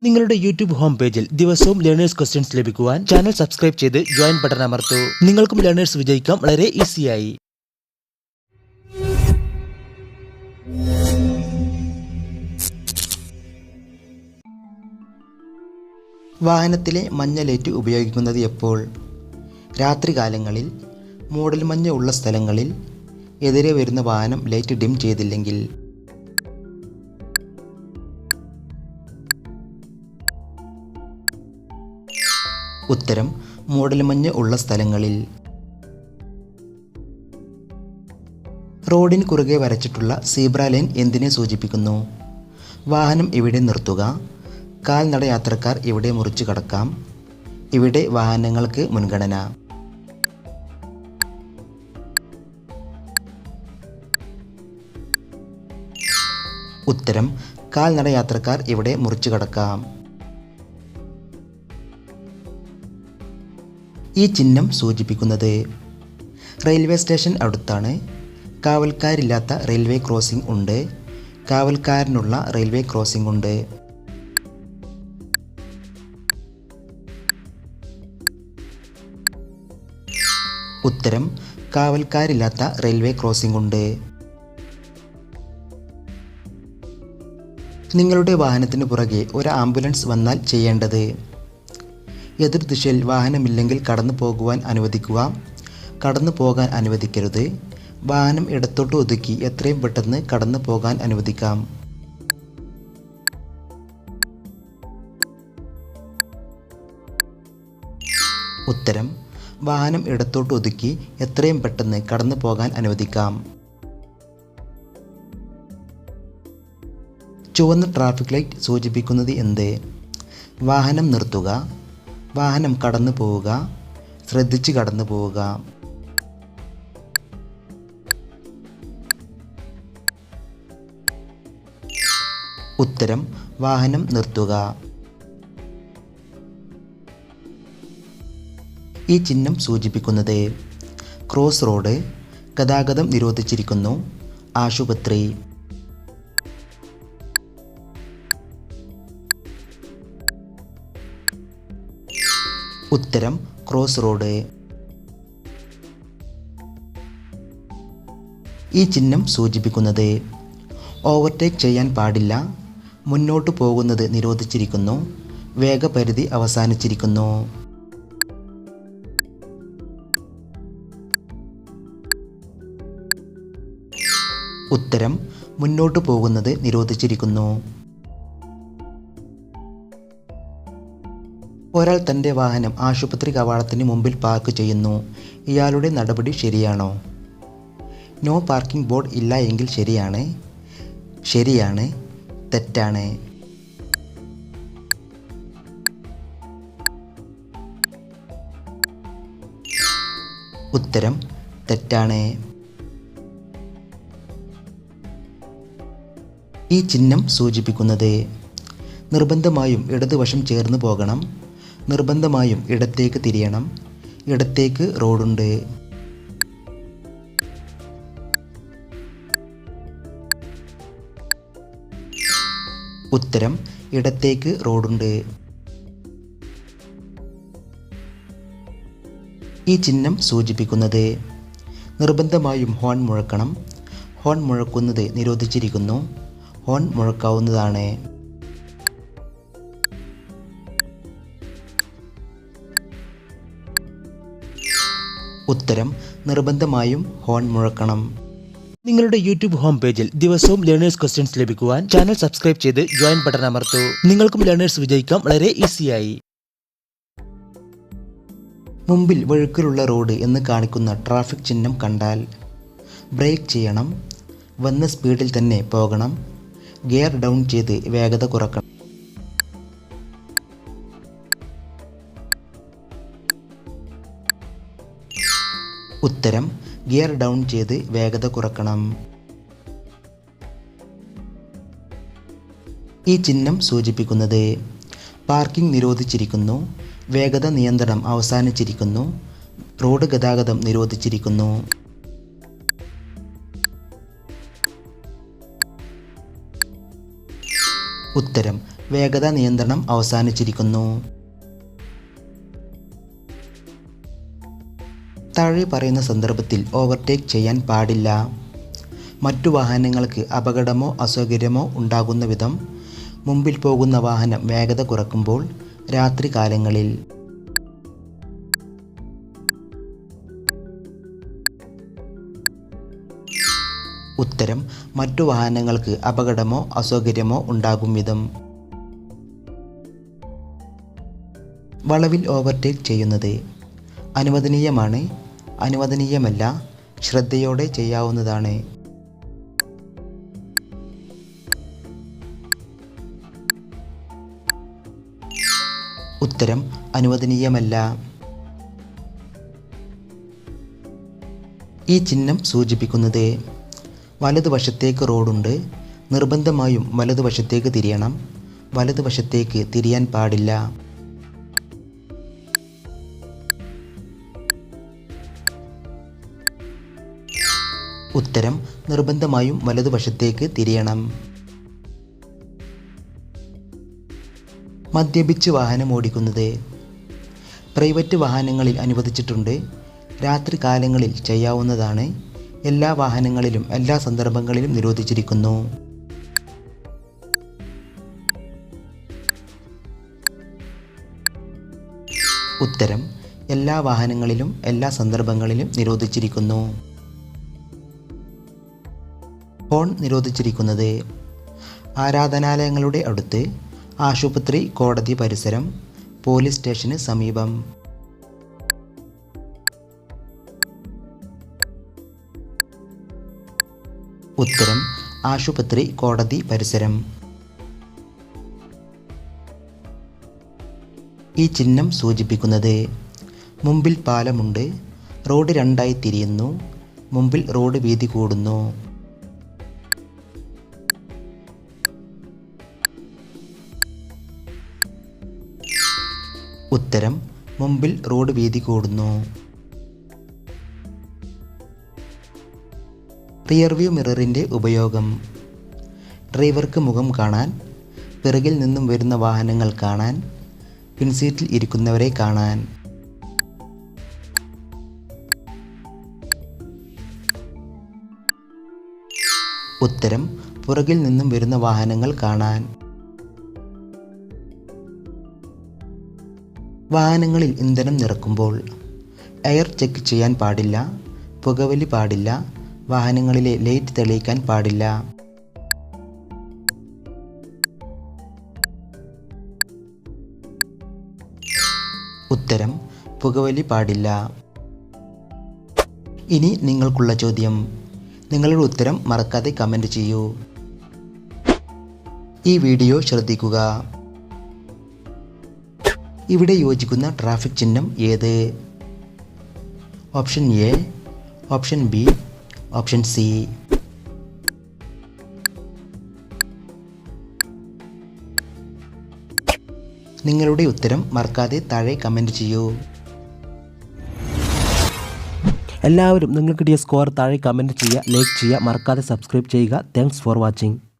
നിങ്ങളുടെ YouTube home പേജിൽ ദിവസവും ലേണേഴ്സ് ക്വസ്റ്റ്യൻസ് ലഭിക്കുവാൻ ചാനൽ സബ്സ്ക്രൈബ് ചെയ്ത് ജോയിൻ ബട്ടൺ അമർത്തൂ. നിങ്ങൾക്കും ലേണേഴ്സ് വിജയിക്കാം വളരെ ഈസിയായി. വാഹനത്തിലെ മഞ്ഞ ലൈറ്റ് ഉപയോഗിക്കുന്നത് എപ്പോൾ? രാത്രികാലങ്ങളിൽ, മൂടൽമഞ്ഞ് ഉള്ള സ്ഥലങ്ങളിൽ, എതിരെ വരുന്ന വാഹനം ലൈറ്റ് ഡിം ചെയ്തില്ലെങ്കിൽ. ഉത്തരം മൂടൽമഞ്ഞ് ഉള്ള സ്ഥലങ്ങളിൽ. റോഡിന് കുറുകെ വരച്ചിട്ടുള്ള സീബ്ര ലൈൻ എന്തിനെ സൂചിപ്പിക്കുന്നു? വാഹനം ഇവിടെ നിർത്തുക, കാൽനട യാത്രക്കാർ ഇവിടെ മുറിച്ചു കടക്കാം, ഇവിടെ വാഹനങ്ങൾക്ക് മുൻഗണന. ഉത്തരം കാൽനട യാത്രക്കാർ ഇവിടെ മുറിച്ചു കടക്കാം. ഈ ചിഹ്നം സൂചിപ്പിക്കുന്നത് റെയിൽവേ സ്റ്റേഷൻ അടുത്താണ്, കാവൽക്കാരില്ലാത്ത റെയിൽവേ ക്രോസിംഗ് ഉണ്ട്, കാവൽക്കാരനുള്ള റെയിൽവേ ക്രോസിംഗ് ഉണ്ട്. ഉത്തരം കാവൽക്കാരില്ലാത്ത റെയിൽവേ ക്രോസിംഗ് ഉണ്ട്. നിങ്ങളുടെ വാഹനത്തിന് പുറകെ ഒരു ആംബുലൻസ് വന്നാൽ ചെയ്യേണ്ടത്: എതിർദിശയിൽ വാഹനമില്ലെങ്കിൽ കടന്നു പോകുവാൻ അനുവദിക്കുക, കടന്നു പോകാൻ അനുവദിക്കരുത്, വാഹനം ഇടത്തോട്ട് ഒതുക്കി എത്രയും പെട്ടെന്ന് കടന്നു പോകാൻ അനുവദിക്കാം. ഉത്തരം വാഹനം ഇടത്തോട്ട് ഒതുക്കി എത്രയും പെട്ടെന്ന് കടന്നു പോകാൻ അനുവദിക്കാം. ചുവന്ന ട്രാഫിക് ലൈറ്റ് സൂചിപ്പിക്കുന്നത് എന്ത്? വാഹനം നിർത്തുക, വാഹനം കടന്നു പോവുക, ശ്രദ്ധിച്ച് കടന്നു പോവുക. ഉത്തരം വാഹനം നിർത്തുക. ഈ ചിഹ്നം സൂചിപ്പിക്കുന്നത് ക്രോസ് റോഡ്, ഗതാഗതം നിരോധിച്ചിരിക്കുന്നു, ആശുപത്രി. ഉത്തരം ക്രോസ് റോഡ്. ഈ ചിഹ്നം സൂചിപ്പിക്കുന്നത് ഓവർടേക്ക് ചെയ്യാൻ പാടില്ല, മുന്നോട്ട് പോകുന്നത് നിരോധിച്ചിരിക്കുന്നു, വേഗപരിധി അവസാനിച്ചിരിക്കുന്നു. ഉത്തരം മുന്നോട്ട് പോകുന്നത് നിരോധിച്ചിരിക്കുന്നു. ഒരാൾ തൻ്റെ വാഹനം ആശുപത്രി കവാടത്തിന് മുമ്പിൽ പാർക്ക് ചെയ്യുന്നു. ഇയാളുടെ നടപടി ശരിയാണോ? നോ പാർക്കിംഗ് ബോർഡ് ഇല്ല എങ്കിൽ ശരിയാണ്, ശരിയാണ്, തെറ്റാണ്. ഉത്തരം തെറ്റാണ്. ഈ ചിഹ്നം സൂചിപ്പിക്കുന്നത് നിർബന്ധമായും ഇടതുവശം ചേർന്ന് പോകണം, നിർബന്ധമായും ഇടത്തേക്ക് തിരിയണം, ഇടത്തേക്ക് റോഡുണ്ട്. ഉത്തരം ഇടത്തേക്ക് റോഡുണ്ട്. ഈ ചിഹ്നം സൂചിപ്പിക്കുന്നത് നിർബന്ധമായും ഹോൺ മുഴക്കണം, ഹോൺ മുഴക്കുന്നത് നിരോധിച്ചിരിക്കുന്നു, ഹോൺ മുഴക്കാവുന്നതാണ്. ഉത്തരം നിർബന്ധമായും ഹോൺ മുഴക്കണം. നിങ്ങളുടെ യൂട്യൂബ് ഹോം പേജിൽ ദിവസവും ലേണേഴ്സ് ക്വസ്റ്റ്യൻസ് ലഭിക്കുവാൻ ചാനൽ സബ്സ്ക്രൈബ് ചെയ്ത് ജോയിൻ ബട്ടൺ അമർത്തൂ. നിങ്ങൾക്കും ലേണേഴ്സ് വിജയിക്കാം വളരെ ഈസിയായി. മുമ്പിൽ വഴുക്കലുള്ള റോഡ് എന്ന് കാണിക്കുന്ന ട്രാഫിക് ചിഹ്നം കണ്ടാൽ ബ്രേക്ക് ചെയ്യണം, വന്ന സ്പീഡിൽ തന്നെ പോകണം, ഗിയർ ഡൗൺ ചെയ്ത് വേഗത കുറക്കണം. ഉത്തരം ഗിയർ ഡൗൺ ചെയ്ത് വേഗത കുറക്കണം. ഈ ചിഹ്നം സൂചിപ്പിക്കുന്നത് പാർക്കിംഗ് നിരോധിച്ചിരിക്കുന്നു, വേഗത നിയന്ത്രണം അവസാനിച്ചിരിക്കുന്നു, റോഡ് ഗതാഗതം നിരോധിച്ചിരിക്കുന്നു. ഉത്തരം വേഗത നിയന്ത്രണം അവസാനിച്ചിരിക്കുന്നു. താഴെ പറയുന്ന സന്ദർഭത്തിൽ ഓവർടേക്ക് ചെയ്യാൻ പാടില്ല. മറ്റു വാഹനങ്ങൾക്ക് അപകടമോ അസൗകര്യമോ ഉണ്ടാകുന്ന വിധം മുമ്പിൽ പോകുന്ന വാഹനം വേഗത കുറക്കുമ്പോൾ രാത്രി കാലങ്ങളിൽ. ഉത്തരം മറ്റു വാഹനങ്ങൾക്ക് അപകടമോ അസൗകര്യമോ ഉണ്ടാകും വിധം. വളവിൽ ഓവർടേക്ക് ചെയ്യുന്നത് അനുവദനീയമാണ്, അനുവദനീയമല്ല, ശ്രദ്ധയോടെ ചെയ്യാവുന്നതാണ്. ഉത്തരം അനുവദനീയമല്ല. ഈ ചിഹ്നം സൂചിപ്പിക്കുന്നത് വലതുവശത്തേക്ക് റോഡുണ്ട്, നിർബന്ധമായും വലതുവശത്തേക്ക് തിരിയണം, വലതുവശത്തേക്ക് തിരിയാൻ പാടില്ല. ഉത്തരം നിർബന്ധമായും വലതുവശത്തേക്ക് തിരിയണം. മദ്യപിച്ച് വാഹനം ഓടിക്കുന്നത് പ്രൈവറ്റ് വാഹനങ്ങളിൽ അനുവദിച്ചിട്ടുണ്ട്, രാത്രി കാലങ്ങളിൽ ചെയ്യാവുന്നതാണ്, എല്ലാ വാഹനങ്ങളിലും എല്ലാ സന്ദർഭങ്ങളിലും നിരോധിച്ചിരിക്കുന്നു. ഉത്തരം എല്ലാ വാഹനങ്ങളിലും എല്ലാ സന്ദർഭങ്ങളിലും നിരോധിച്ചിരിക്കുന്നു. ഹോൺ നിരോധിച്ചിരിക്കുന്നത് ആരാധനാലയങ്ങളുടെ അടുത്ത്, ആശുപത്രി, കോടതി പരിസരം, പോലീസ് സ്റ്റേഷന് സമീപം. ഉത്തരം ആശുപത്രി, കോടതി പരിസരം. ഈ ചിഹ്നം സൂചിപ്പിക്കുന്നത് മുമ്പിൽ പാലമുണ്ട്, റോഡ് രണ്ടായി തിരിയുന്നു, മുമ്പിൽ റോഡ് വീതി കൂടുന്നു. ഉത്തരം മുമ്പിൽ റോഡ് വീതി കൂടുന്നു. റിയർവ്യൂ മിററിൻ്റെ ഉപയോഗം ഡ്രൈവർക്ക് മുഖം കാണാൻ, പിറകിൽ നിന്നും വരുന്ന വാഹനങ്ങൾ കാണാൻ, പിൻസീറ്റിൽ ഇരിക്കുന്നവരെ കാണാൻ. ഉത്തരം പുറകിൽ നിന്നും വരുന്ന വാഹനങ്ങൾ കാണാൻ. വാഹനങ്ങളിൽ ഇന്ധനം നിറക്കുമ്പോൾ എയർ ചെക്ക് ചെയ്യാൻ പാടില്ല, പുകവലി പാടില്ല, വാഹനങ്ങളിലെ ലൈറ്റ് തെളിയിക്കാൻ പാടില്ല. ഉത്തരം പുകവലി പാടില്ല. ഇനി നിങ്ങൾക്കുള്ള ചോദ്യം. നിങ്ങളുടെ ഉത്തരം മറക്കാതെ കമൻറ്റ് ചെയ്യൂ. ഈ വീഡിയോ ശ്രദ്ധിക്കുക. ഇവിടെ യോജിക്കുന്ന ട്രാഫിക് ചിഹ്നം ഏത്? Option A, option B, option C. നിങ്ങളുടെ ഉത്തരം മറക്കാതെ താഴെ കമൻറ്റ് ചെയ്യൂ. എല്ലാവരും നിങ്ങൾക്ക് കിട്ടിയ സ്കോർ താഴെ കമൻറ്റ് ചെയ്യുക, ലൈക്ക് ചെയ്യുക, മറക്കാതെ സബ്സ്ക്രൈബ് ചെയ്യുക. Thanks for watching.